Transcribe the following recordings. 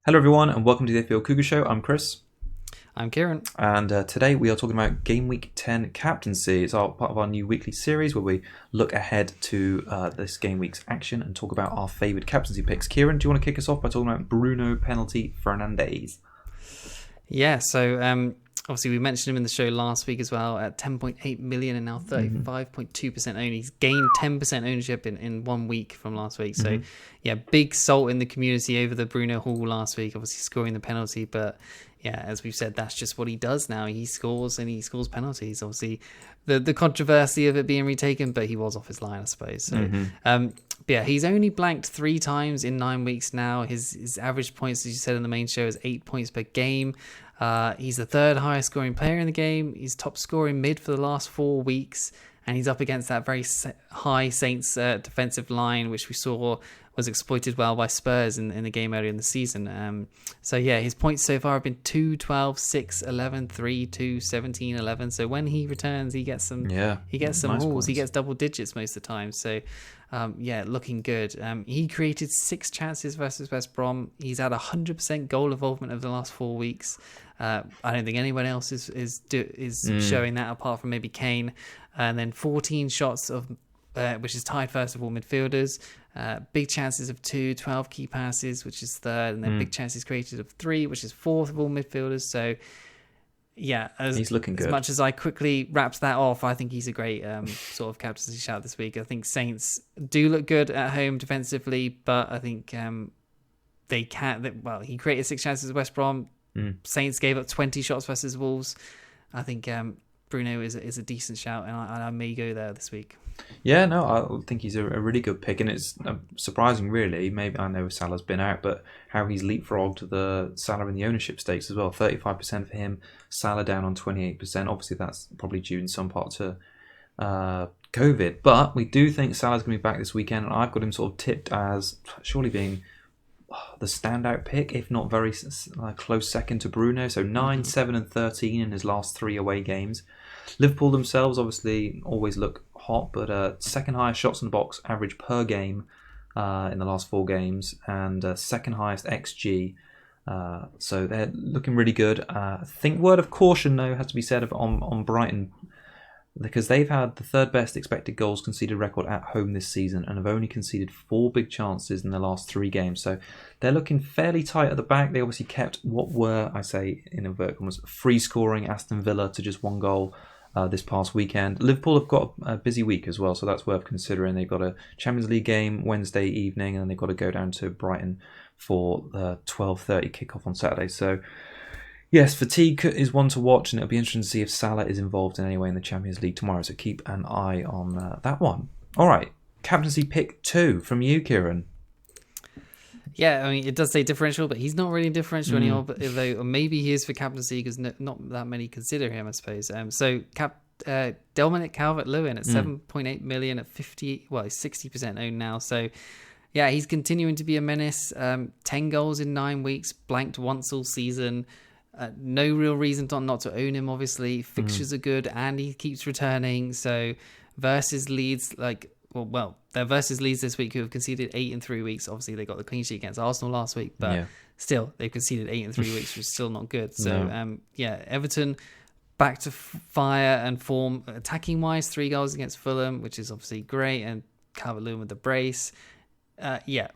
Hello everyone and welcome to the FPL Cougars show. I'm Chris. I'm Kieran. And today we are talking about Gameweek 10 Captaincy. It's part of our new weekly series where we look ahead to this game week's action and talk about our favoured captaincy picks. Kieran, do you want to kick us off by talking about Bruno Fernandes? Yeah, so obviously we mentioned him in the show last week as well at 10.8 million and now 35.2% owned. He's gained 10% ownership in 1 week from last week. So yeah, big salt in the community over the Bruno Hall last week, obviously scoring the penalty. But yeah, as we've said, that's just what he does now. He scores and he scores penalties. Obviously the controversy of it being retaken, but he was off his line, I suppose. So yeah, he's only blanked 3 times in 9 weeks now. His average points, as you said in the main show, is 8 points per game. He's the 3rd highest scoring player in the game. He's top scoring mid for the last 4 weeks, and he's up against that very high Saints defensive line, which we saw was exploited well by Spurs in the game earlier in the season. So yeah, his points so far have been 2, 12, 6, 11, 3, 2, 17, 11. So when he returns, he gets some nice hauls. Points. He gets double digits most of the time. So yeah, looking good. He created 6 chances versus West Brom. He's had 100% goal involvement over the last 4 weeks. I don't think anyone else is showing that apart from maybe Kane. And then 14 shots of which is tied first of all midfielders. Big chances of 2, 12 key passes, which is 3rd, and then big chances created of 3, which is 4th of all midfielders. So yeah, he's looking good. As much as I quickly wrapped that off, I think he's a great sort of captaincy shout this week. I think Saints do look good at home defensively, but I think they can't. Well, he created 6 chances at West Brom. Saints gave up 20 shots versus Wolves. I think Bruno is a decent shout, and I may go there this week. Yeah, no, I think he's a really good pick, and it's surprising, really. Maybe I know Salah's been out, but how he's leapfrogged the Salah in the ownership stakes as well. 35% for him, Salah down on 28%. Obviously, that's probably due in some part to COVID, but we do think Salah's going to be back this weekend, and I've got him sort of tipped as surely being the standout pick, if not very close second to Bruno. So 9, 7 and 13 in his last 3 away games. Liverpool themselves obviously always look hot, but second highest shots in the box average per game in the last 4 games, and second highest XG. So they're looking really good. I think word of caution though has to be said on Brighton, because they've had the 3rd best expected goals conceded record at home this season and have only conceded 4 big chances in the last 3 games. So they're looking fairly tight at the back. They obviously kept what were, I say in inverted commas, free scoring Aston Villa to just 1 goal this past weekend. Liverpool have got a busy week as well, so that's worth considering. They've got a Champions League game Wednesday evening, and then they've got to go down to Brighton for the 12:30 kickoff on Saturday. So yes, fatigue is one to watch, and it'll be interesting to see if Salah is involved in any way in the Champions League tomorrow, so keep an eye on that one. All right, captaincy pick 2 from you, Kieran. Yeah, I mean, it does say differential, but he's not really differential anymore. But although maybe he is for captaincy because not that many consider him, I suppose. So Dominic Calvert-Lewin at 7.8 million at 60% owned now. So yeah, he's continuing to be a menace. 10 goals in 9 weeks, blanked once all season. No real reason not to own him. Obviously, fixtures are good, and he keeps returning. So versus Leeds, they're versus Leeds this week, who have conceded 8 in 3 weeks. Obviously, they got the clean sheet against Arsenal last week, but still, they've conceded 8 in 3 weeks, which is still not good. So, Everton back to fire and form. Attacking wise, 3 goals against Fulham, which is obviously great, and Calvert-Lewin with the brace.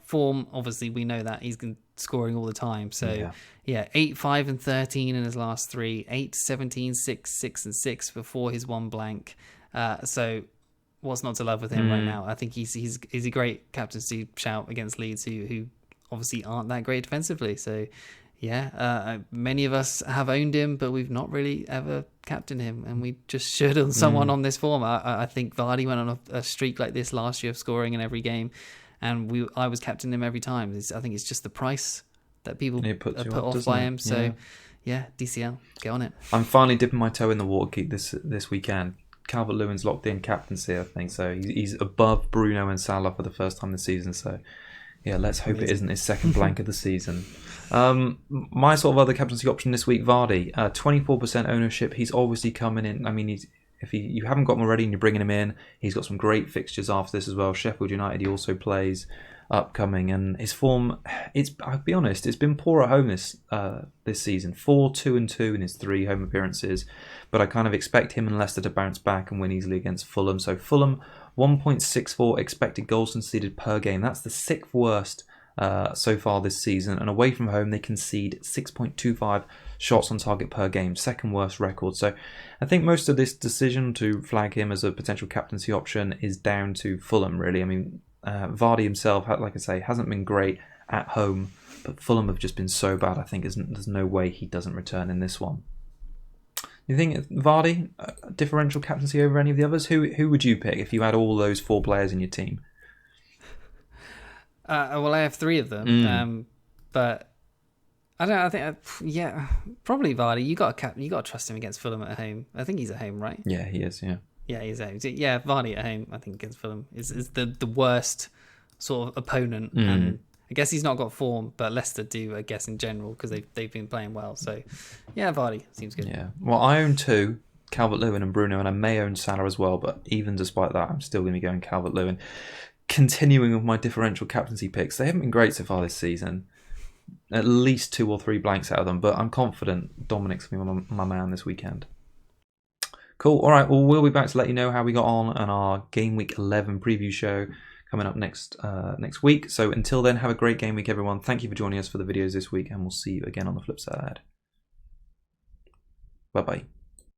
Form, obviously, we know that he's scoring all the time. So, 8, 5 and 13 in his last 3. 8, 17, 6, 6 and 6 before his 1 blank. So what's not to love with him right now? I think he's a great captaincy shout against Leeds, who obviously aren't that great defensively. So many of us have owned him, but we've not really ever captained him, and we just should on someone on this form. I think Vardy went on a streak like this last year of scoring in every game, and I was captaining him every time. I think it's just the price that people are put off by him. So DCL, get on it. I'm finally dipping my toe in the water this weekend. Calvert-Lewin's locked in captaincy, I think. So he's above Bruno and Salah for the first time this season. So yeah, let's hope it isn't his second blank of the season. My sort of other captaincy option this week, Vardy, 24% ownership. He's obviously coming in. I mean, if you haven't got him already and you're bringing him in, he's got some great fixtures after this as well. Sheffield United, he also plays upcoming, and his form, I'll be honest, it's been poor at home this season. 4-2-2 in his 3 home appearances, but I kind of expect him and Leicester to bounce back and win easily against Fulham. So Fulham, 1.64 expected goals conceded per game. That's the 6th worst so far this season, and away from home they concede 6.25 shots on target per game, 2nd worst record. So I think most of this decision to flag him as a potential captaincy option is down to Fulham, really. I mean, Vardy himself, like I say, hasn't been great at home, but Fulham have just been so bad. I think there's no way he doesn't return in this one. You think Vardy, differential captaincy over any of the others? Who would you pick if you had all those 4 players in your team? Well, I have 3 of them, but I don't know. I think, probably Vardy. You got to trust him against Fulham at home. I think he's at home, right? Yeah, he is. Yeah. Yeah, he's at home. Yeah, Vardy at home, I think, against Fulham is the worst sort of opponent. And I guess he's not got form, but Leicester do, I guess, in general, because they've been playing well. So, yeah, Vardy seems good. Yeah. Well, I own 2, Calvert-Lewin and Bruno, and I may own Salah as well, but even despite that, I'm still going to be going Calvert-Lewin. Continuing with my differential captaincy picks, they haven't been great so far this season. At least 2 or 3 blanks out of them, but I'm confident Dominic's going to be my man this weekend. Cool. All right. Well, we'll be back to let you know how we got on our Game Week 11 preview show coming up next week. So until then, have a great game week, everyone. Thank you for joining us for the videos this week, and we'll see you again on the flip side. Bye-bye.